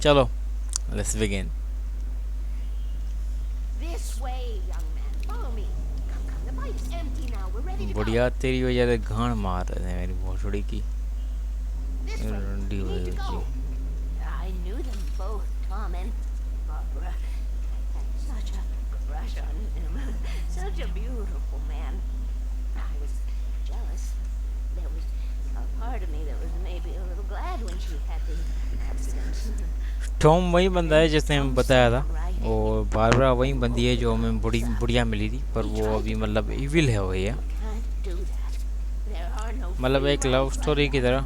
चलो let's begin. This way, young man. Follow me. Come, come. The pipe's empty now. We're ready to go. बुढ़िया तेरी वजह से घाण मार रहे थे मेरी भोसड़ी की This way. रंडी We हुई need to बच्ची। go. I knew them both, Tom and Barbara. Had such a crush on him. Such a beautiful man. I was jealous. There was a part of me that was maybe a little glad when she had the accident. Tom वही बंदा है जिसने हमें Tom's बताया था, right. और Barbara वही बंदी है जो हमें बुढ़िया मिली थी, पर वो अभी मतलब इविल है वही है, Can't do that. There are no मतलब free एक लव rides स्टोरी like की that. तरह।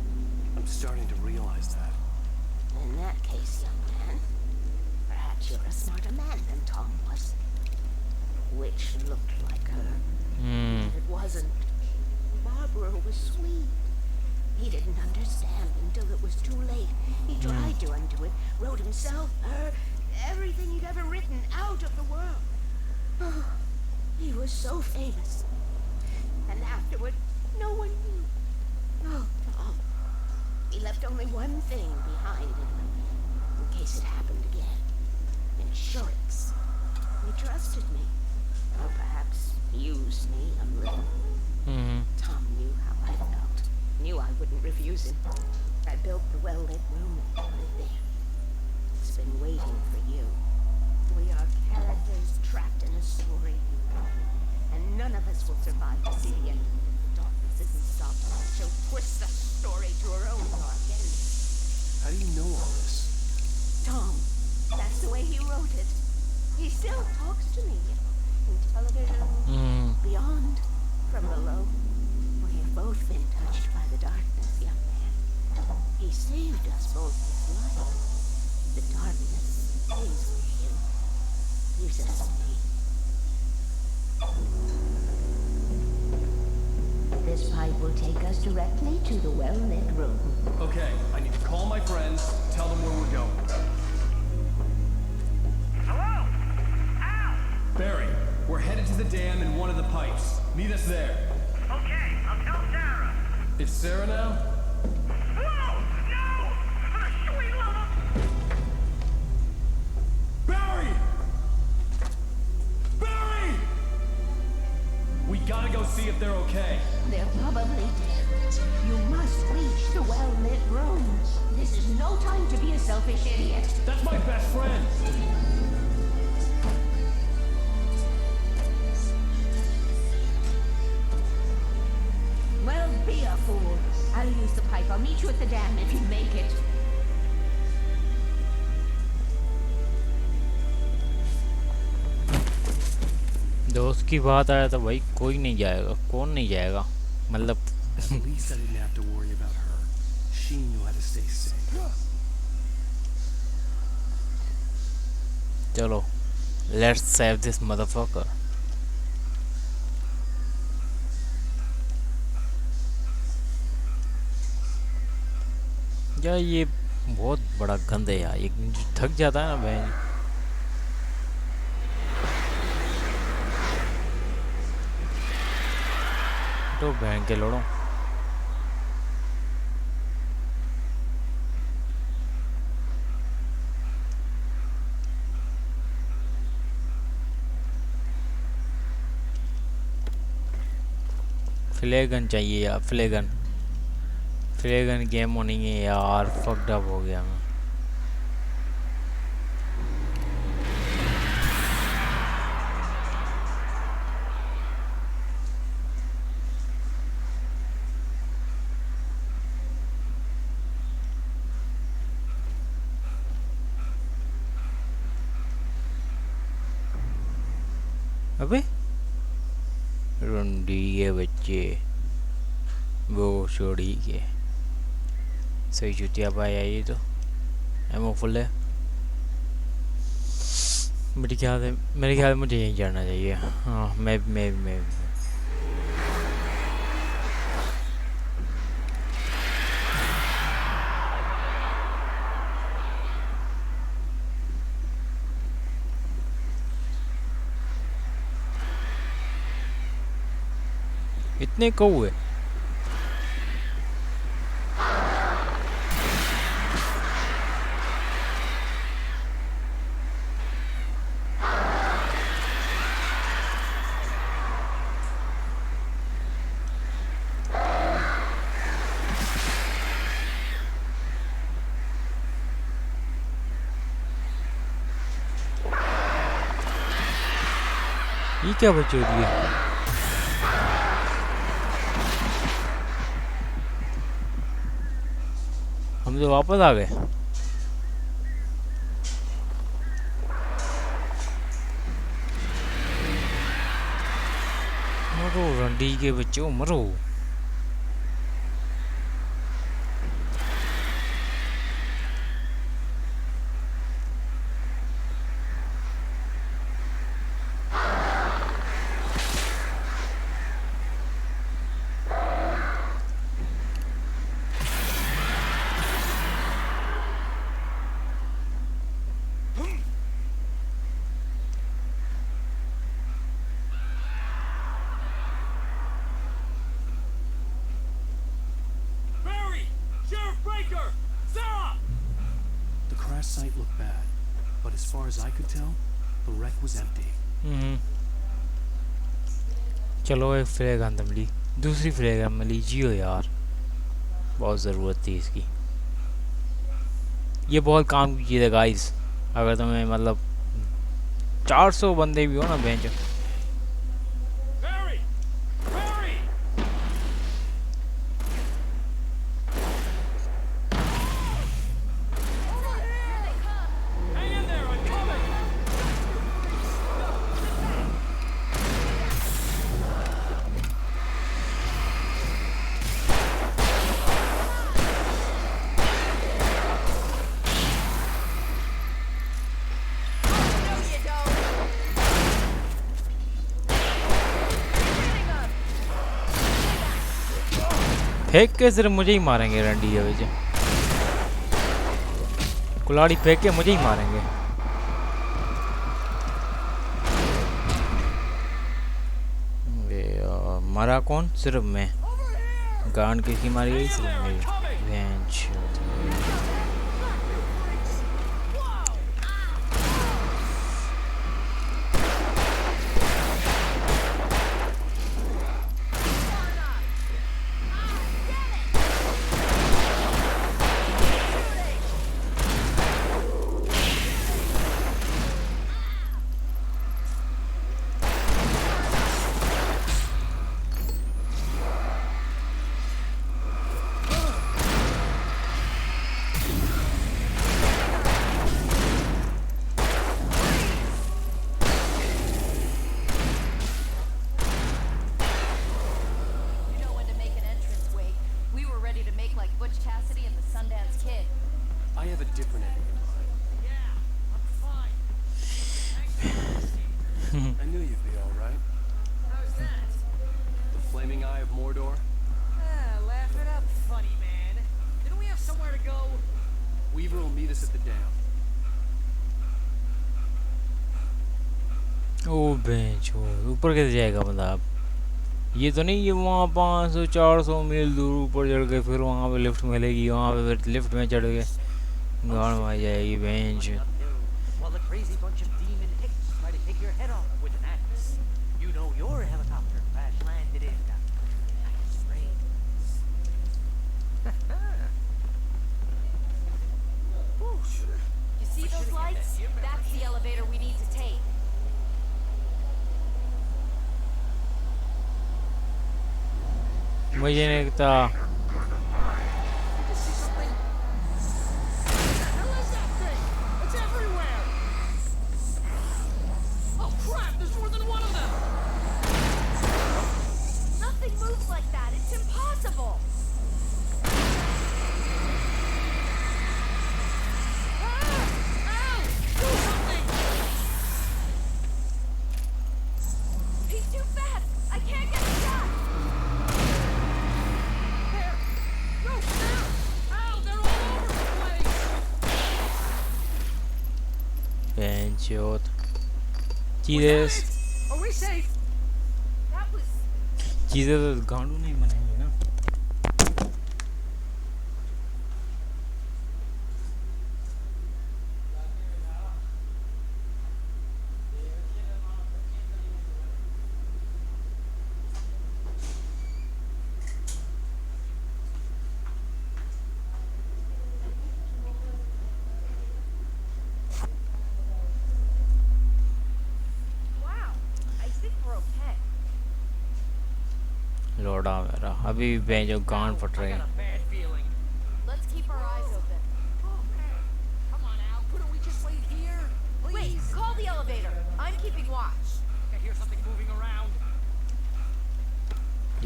I'm starting to realize that. In that case, young man, perhaps you're a smarter man than Tom was. Which looked like her. It wasn't. Barbara was sweet. He didn't understand until it was too late. He tried to undo it, wrote himself, her, everything he'd ever written out of the world. Oh, he was so famous. And afterward, no one knew. Oh, Tom. He left only one thing behind him, in case it happened again. Insurance. He trusted me. Or perhaps used me a little. Tom knew how I felt. Knew I wouldn't refuse him. I built the well-lit room and put it there. It's been waiting for you. We are characters trapped in a story you wrote. And none of us will survive to see the end. The darkness isn't stopped. She'll twist the story to her own dark end. How do you know all this? Tom, that's the way he wrote it. He still talks to me. In television, beyond, from below. We have both been touched by the darkness, young man. He saved us both with light. The darkness stays with you. Leaves us me. This pipe will take us directly to the well-lit room. Okay, I need to call my friends, tell them where we're going. Hello? Al! Barry, we're headed to the dam in one of the pipes. Meet us there. Okay, I'll tell Sarah. It's Sarah now? Whoa! No! For the sweet love of... Barry! Barry! We gotta go see if they're okay. They're probably dead. You must reach the well-lit room. This is no time to be a selfish idiot. That's my best friend. Well, be a fool. I'll use the pipe. I'll meet you at the dam if you make it. दोस्त की बात आया तो भाई कोई नहीं जाएगा, कौन नहीं जाएगा, मतलब At least I didn't have to worry about her. She knew how to stay safe. चलो लेट्स सेव दिस मदरफकर। यार ये बहुत बड़ा गंद है यार, ये थक जाता है ना भाई। तो बहन के लड़ो। फ्लेगन चाहिए यार, फ्लेगन गेम होनी है यार, फक्ड अप हो गया मैं। अबे रुंडी के बच्चे वो छोड़ी के सही जुतिया पाया, ये तो एमओ फुल है। मेरे ख्याल मुझे यहीं जाना चाहिए। हाँ मैं इतने कौए ये क्या बच्चों दिए हम तो वापस आ गए मरो रंडी के बच्चों मरो The crash site looked bad, but as far as I could tell, the wreck was empty. चलो एक फ्लैग आंदम मिली दूसरी फ्लैग मिली जियो यार बहुत ज़रूरत थी इसकी ये बहुत काम की चीज़ है गाइस अगर तुम्हें मतलब 400 बंदे भी हो ना बेंच फेंक के सिर्फ मुझे ही मारेंगे रंडी के वजह कुल्हाड़ी फेंक के मुझे ही मारेंगे मरा कौन सिर्फ मैं गांड किसकी मारी गई सिर्फ मेरी bench I knew you'd be all right. How's that? The flaming eye of Mordor? Laugh it up, funny man. Didn't we have somewhere to go? Weaver will meet us at the dam. ओ bench ऊपर कैसे जाएगा बंदा अब ये तो नहीं ये वहाँ 500-400 मील दूर ऊपर चढ़ गए फिर वहाँ पे लिफ्ट मिलेगी वहाँ पे फिर लिफ्ट में चढ़ गए गाड़ में आ जाएगी bench While the crazy bunch of demon hicks try to take your head off with an axe. You know your helicopter crash landed in nice rains. You see those lights? That's the elevator we need to take. मुझे नहीं लगता चीज़ें तो गांडू नहीं बनाएंगे ना लोड़ा मेरा अभी भी बेंच जो गांड फट I रहे got हैं a bad feeling. Let's keep our eyes open. Oh man, come on Al, couldn't we just wait here? Wait, Please. call the elevator. I'm keeping watch. I hear something moving around.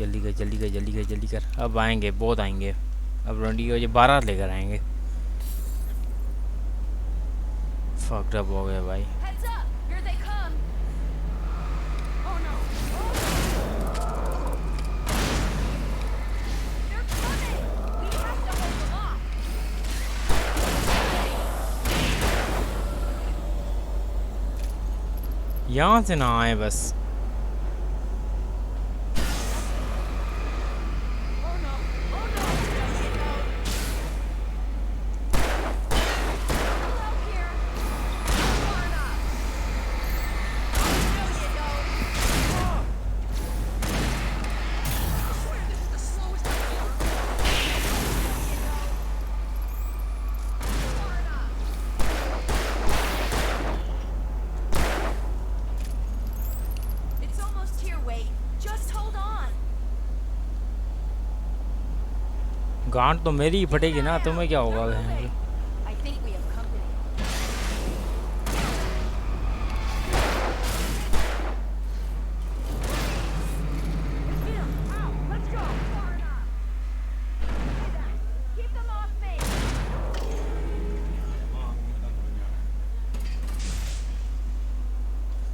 जल्दी कर जल्दी कर जल्दी कर जल्दी कर अब आएंगे बहुत आएंगे अब रंडी के वजह 12 लेकर आएंगे फक्ड अप हो गया भाई Heads up! Here they come. Oh no. They're coming. We have to hold them off. यहाँ से ना आए बस Oh no! Oh no! Hello here. Far enough. No, you don't. I swear this is the slowest I've ever. You don't. Far enough. It's almost here, Wake. Just hold on. गांड तो मेरी ही फटेगी ना तुम्हें क्या होगा They're बहन moving. की? I think we have company. Let's go. Far enough. Hey then, keep them off me.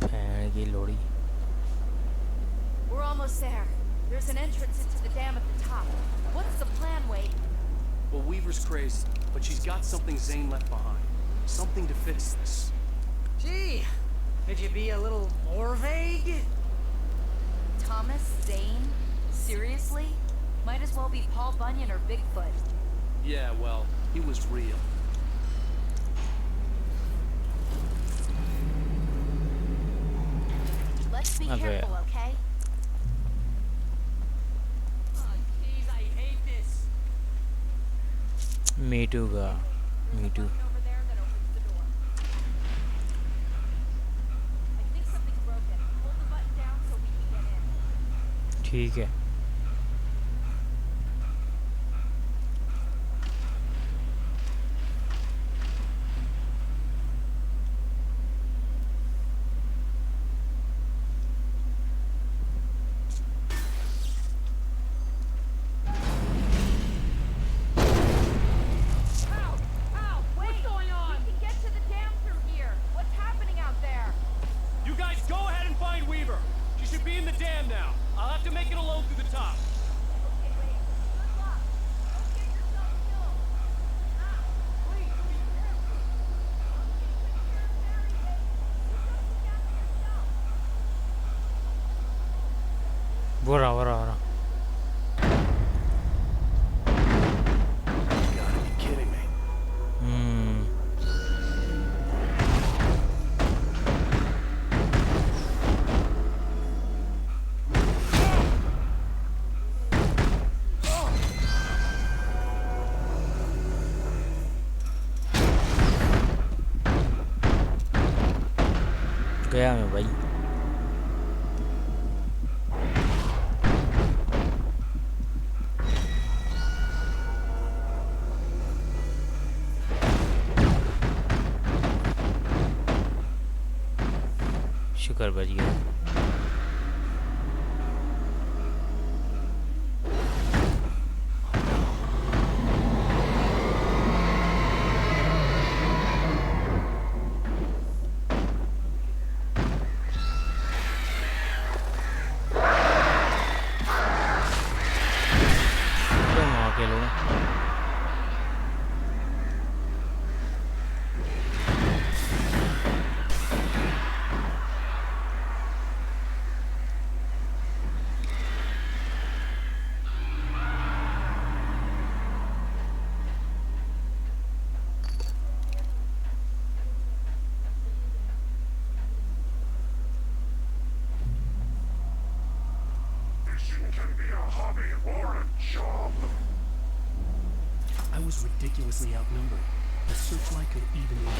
बहन की लोड़ी We're almost there. There's an entrance into the dam at the top. What's the plan, Wade? Well, Weaver's crazy, but she's got something Zane left behind. Something to fix this. Gee, could you be a little more vague? Thomas Zane? Seriously? Might as well be Paul Bunyan or Bigfoot. Yeah, well, he was real. Let's be Okay. careful, okay? Oh, jeez, I hate this. Me too का me too Button over there that opens the door. I think something's broken. Hold the button down so we can get in. ठीक है Al, what's going on? We can get to the dam through here. What's happening out there? You guys go ahead and find Weaver. She should be in the dam now. I'll have to make it alone through the top. Okay, wait. Good luck. Don't get yourself killed. Ah, please be careful. बुरा बुरा बुरा You gotta be kidding me. गया मैं भाई शुक्र बच गया तुम अकेले हो। I was ridiculously outnumbered. The searchlight could even me.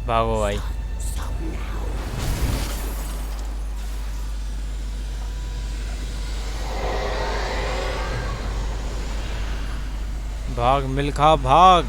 भागो भाई Stop now. भाग मिल्खा भाग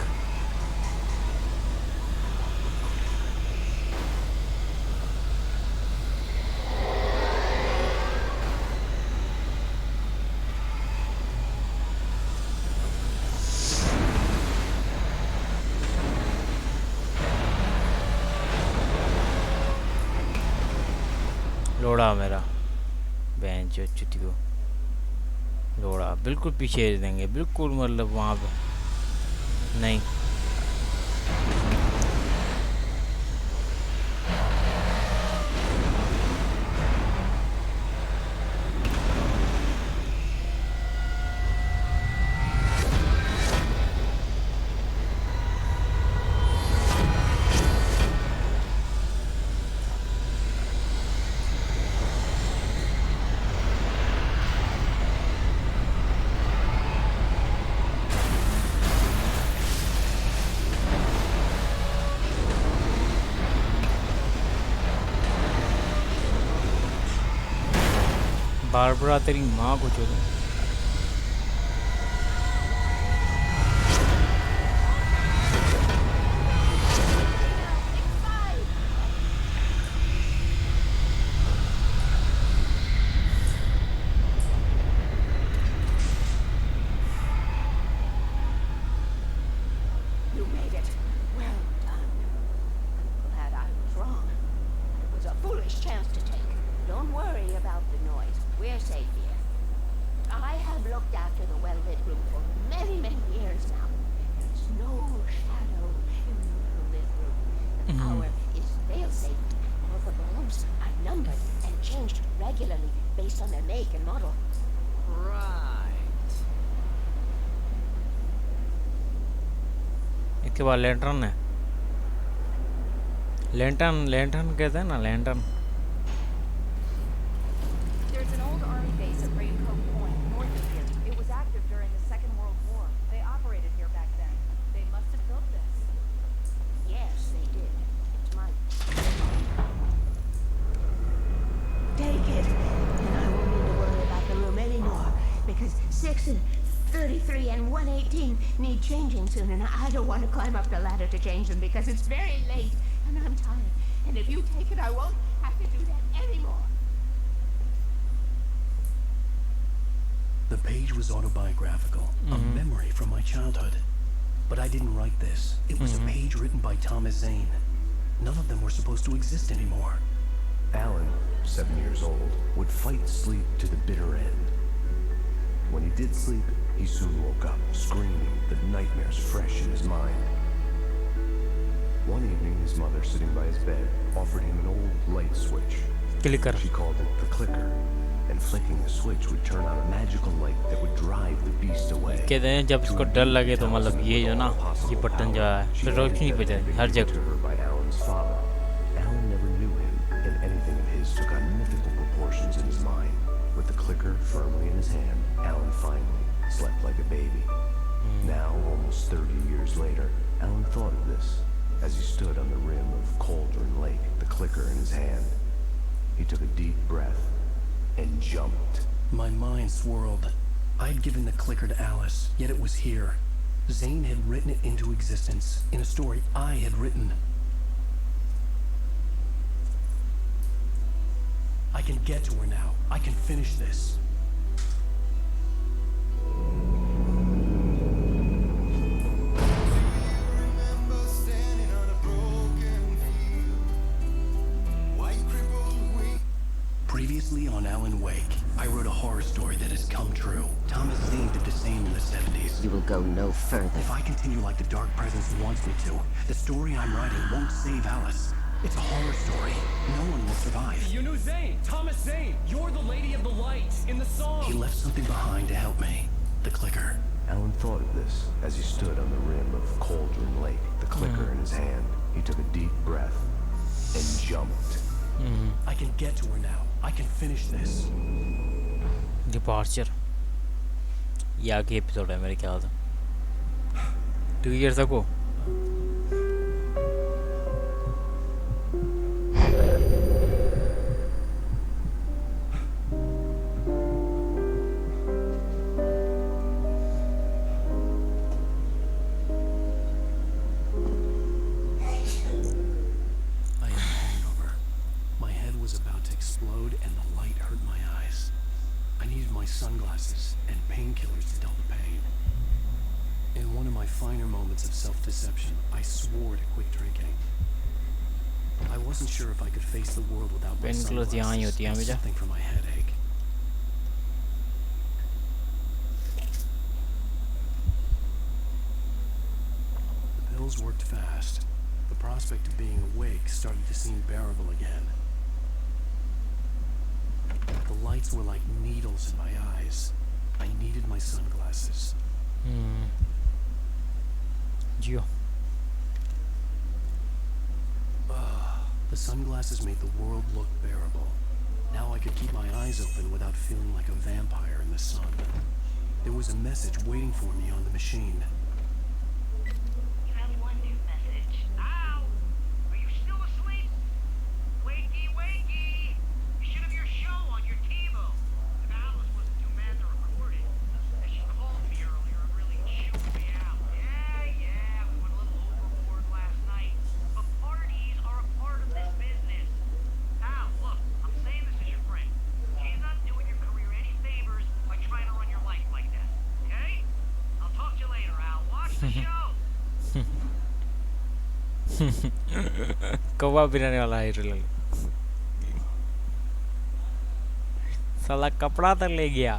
लोड़ा मेरा बहन चो चुती को लोड़ा बिल्कुल पीछे दे देंगे बिल्कुल मतलब वहाँ पे नहीं बारबरा तेरी माँ को चलो You made it. Well done. I'm glad I was wrong. It was a foolish chance to take. Don't worry about the noise. We're safe here. I have looked after the well-lit room for many, many years now. There's no shadow in the lit room. The power is fail-safe. All the bulbs are numbered and changed regularly based on their make and model. Right. इसके बाद lantern है lantern कहते हैं ना lantern There's an old army base at Raincoat Point, north of here. It was active during the Second World War. They operated here back then. They must have built this. Yes, they did. It's mine. Take it, and I won't need to worry about the room anymore, because 6 and 33 and 118 need changing soon, and I don't want to climb up the ladder to change them because it's very late, and I'm tired. And if you take it, I won't have to do that anymore. The page was autobiographical, a memory from my childhood. But I didn't write this. It was a page written by Thomas Zane. None of them were supposed to exist anymore. Alan, 7 years old, would fight sleep to the bitter end. When he did sleep, he soon woke up, screaming, the nightmares fresh in his mind. One evening, his mother, sitting by his bed, offered him an old light switch. Clicker She called it the clicker, and flicking the switch would turn on a magical light that would drive the beast away. कहते हैं जब उसको डर लगे तो मतलब ये जो ना ये बटन जो है फिर रोशनी पे जाए हर Given to जगह her by Alan's father. Alan never knew him, and anything of his took on mythical proportions in his mind. With the clicker firmly in his hand, Alan finally slept like a baby. Now, almost 30 years later, Alan thought of this as he stood on the rim of Cauldron Lake, the clicker in his hand. He took a deep breath and jumped. My mind swirled. I'd given the clicker to Alice, yet it was here. Zane had written it into existence in a story I had written. I can get to her now. I can finish this. Previously on Alan Wake, I wrote a horror story that has come true. Thomas Zane did the same in the 70s. You will go no further. If I continue like the Dark Presence wants me to, the story I'm writing won't save Alice. It's a horror story. No one will survive. You knew Zane! Thomas Zane! You're the Lady of the Light in the song! He left something behind to help me. The clicker. Alan thought of this as he stood on the rim of Cauldron Lake, the clicker in his hand. He took a deep breath and jumped. I can get to her now. I can finish this. Departure ये आगे episode है मेरे ख्याल से 2 years ago swore to quit drinking. I wasn't sure if I could face the world without my Painkillers यहाँ ही sunglasses होती हैं and हमेशा। something for my headache. The pills worked fast. The prospect of being awake started to seem bearable again. The lights were like needles in my eyes. I needed my sunglasses. Jio. The sunglasses made the world look bearable. Now I could keep my eyes open without feeling like a vampire in the sun. There was a message waiting for me on the machine. You have one new message. Ow! Are you still asleep? Wakey, wakey! You should have your show on your TiVo. If Alice wasn't too mad to record it. And she called me earlier and really chewed me out. Yeah, we went a little overboard last night. But parties are a part of this business. Al, look, I'm saying this as your friend. She's not doing your career any favors by trying to run your life like that. Okay? I'll talk to you later, Al. Watch the show! कौवा बिराने वाला है लगे। साला कपड़ा तक ले गया।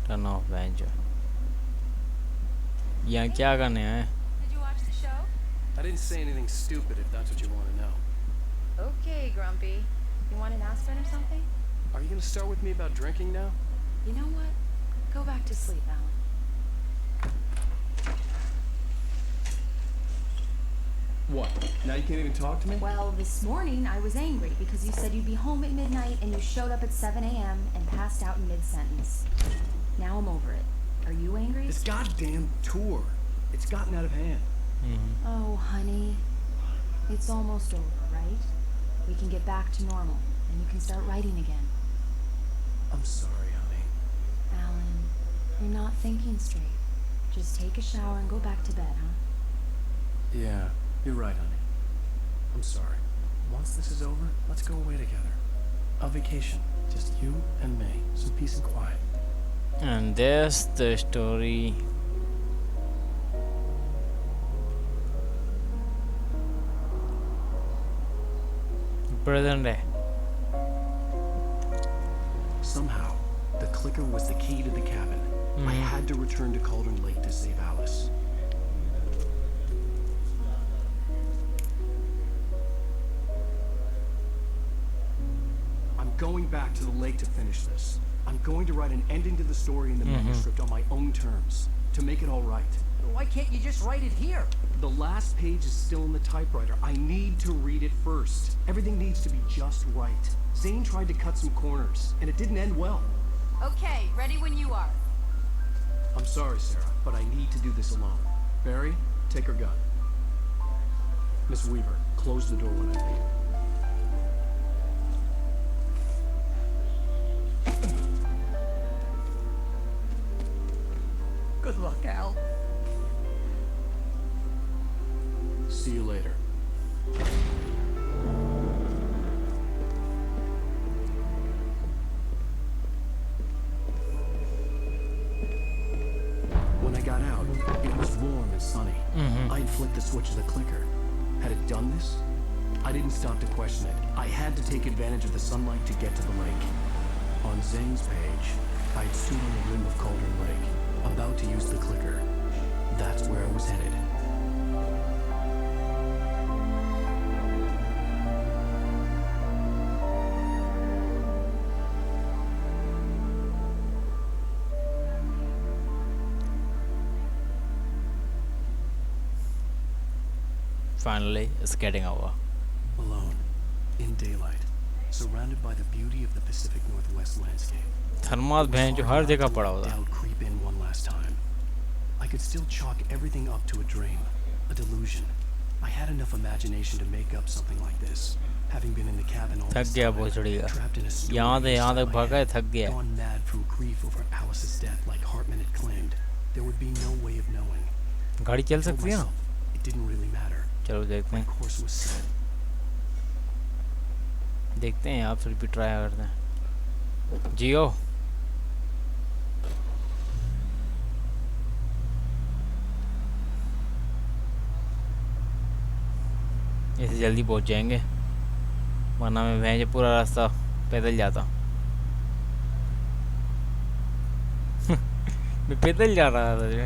Turn off bench. यहाँ क्या करने हैं? Did you watch the show? I didn't say anything stupid if that's what you want to know. Okay, Grumpy. You want an aspirin or something? Are you going to start with me about drinking now? You know what? Go back to sleep, Alan. What? Now you can't even talk to me? Well, this morning I was angry because you said you'd be home at midnight and you showed up at 7 a.m. and passed out in mid-sentence. Now I'm over it. Are you angry? This goddamn tour. It's gotten out of hand. Oh, honey. It's almost over, right? We can get back to normal and you can start writing again. I'm sorry, honey. Alan, you're not thinking straight. Just take a shower and go back to bed, huh? Yeah, you're right, honey. I'm sorry. Once this is over, let's go away together. A vacation. Just you and me. Some peace and quiet. And there's the story. Present day. Somehow, the clicker was the key to the cabin. I had to return to Cauldron Lake to save Alice. I'm going back to the lake to finish this. I'm going to write an ending to the story in the manuscript on my own terms, to make it all right. Why can't you just write it here? The last page is still in the typewriter. I need to read it first. Everything needs to be just right. Zane tried to cut some corners, and it didn't end well. Okay, ready when you are. I'm sorry, Sarah, but I need to do this alone. Barry, take her gun. Miss Weaver, close the door when I leave. Good luck, Al. See you later. When I got out, it was warm and sunny. I'd flicked the switch of the clicker. Had it done this? I didn't stop to question it. I had to take advantage of the sunlight to get to the lake. On Zane's page, I'd stood on the rim of Cauldron Lake, about to use the clicker. That's where I was headed. Finally, it's getting over. Alone, in daylight, surrounded by the beauty of the Pacific Northwest landscape. Thermos बहन जो हर जगह पड़ा होता। Doubt creep in one last time. I could still chalk everything up to a dream, a delusion. I had enough imagination to make up something like this. Having been in the cabin all थक this गया time, भोसड़ी का। trapped in a story यहाँ से यहाँ inside तक my भागा है, head, थक गया। gone mad from grief over Alice's death like Hartman had claimed. There would be no way of knowing. गाड़ी चल I told सकती है ना? myself it didn't really matter. चलो देखते My हैं। course was set. देखते हैं आप फिर भी ट्राई करते हैं। जियो। इससे जल्दी पहुंच जाएंगे, वरना मैं भैंस पूरा रास्ता पैदल जाता। मैं पैदल जा रहा था जो।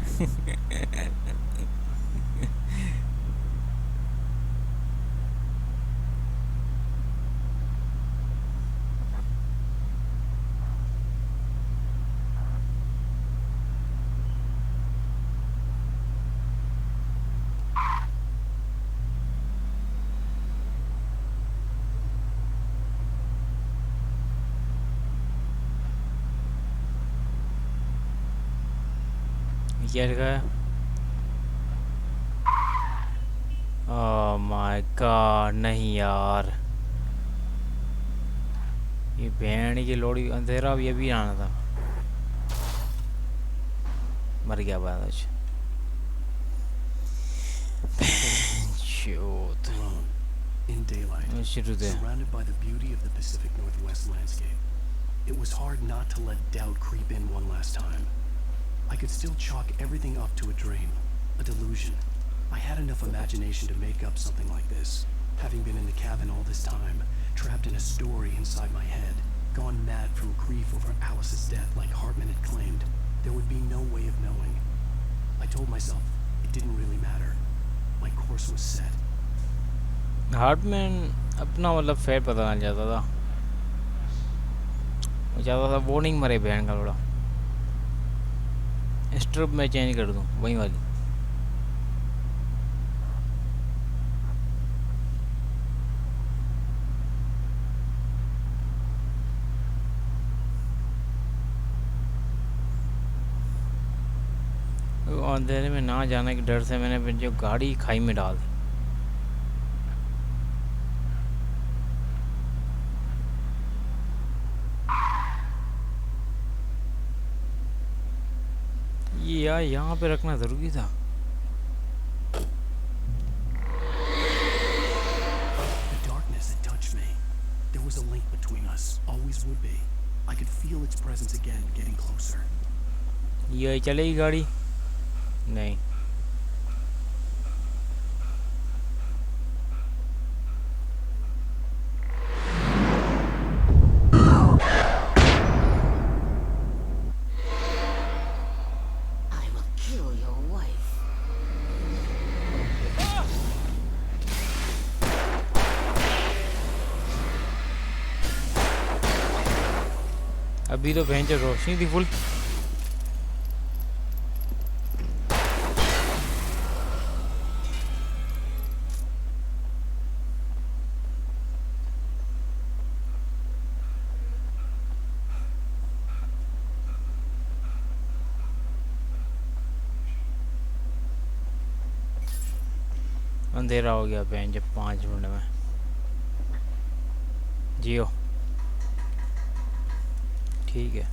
क्या लिखा है? ओह माय गॉड, नहीं यार, ये भेड़ की लोड़ी, अंधेरा भी अभी आना था। मर गया बाद आज। Alone, in daylight, शुरू से surrounded by the beauty of the Pacific Northwest landscape. It was hard not to let doubt creep in one last time. I could still chalk everything up to a dream, a delusion. I had enough imagination to make up something like this, having been in the cabin all this time, trapped in a story inside my head, gone mad from grief over Alice's death like Hartman had claimed. There would be no way of knowing. I told myself it didn't really matter. My course was set. Hartman अपना मतलब फेर पता नहीं जाता था, वो चाहता था वो नहीं मरे बहन का लोड़ा। स्ट्रिप में चेंज कर दूं वही वाली। अंधेरे में ना जाने के डर से मैंने जो गाड़ी खाई में डाल दी। ये यार यहाँ पे रखना जरूरी था। The darkness had touched me. There was a link between us, always would be. I could feel its presence again, getting closer. ये चलेगी गाड़ी? नहीं। I will kill your wife. अभी तो भैंस रोशनी थी फुल। अंधेरा हो गया बहन जब 5 मिनट में। जियो ठीक है।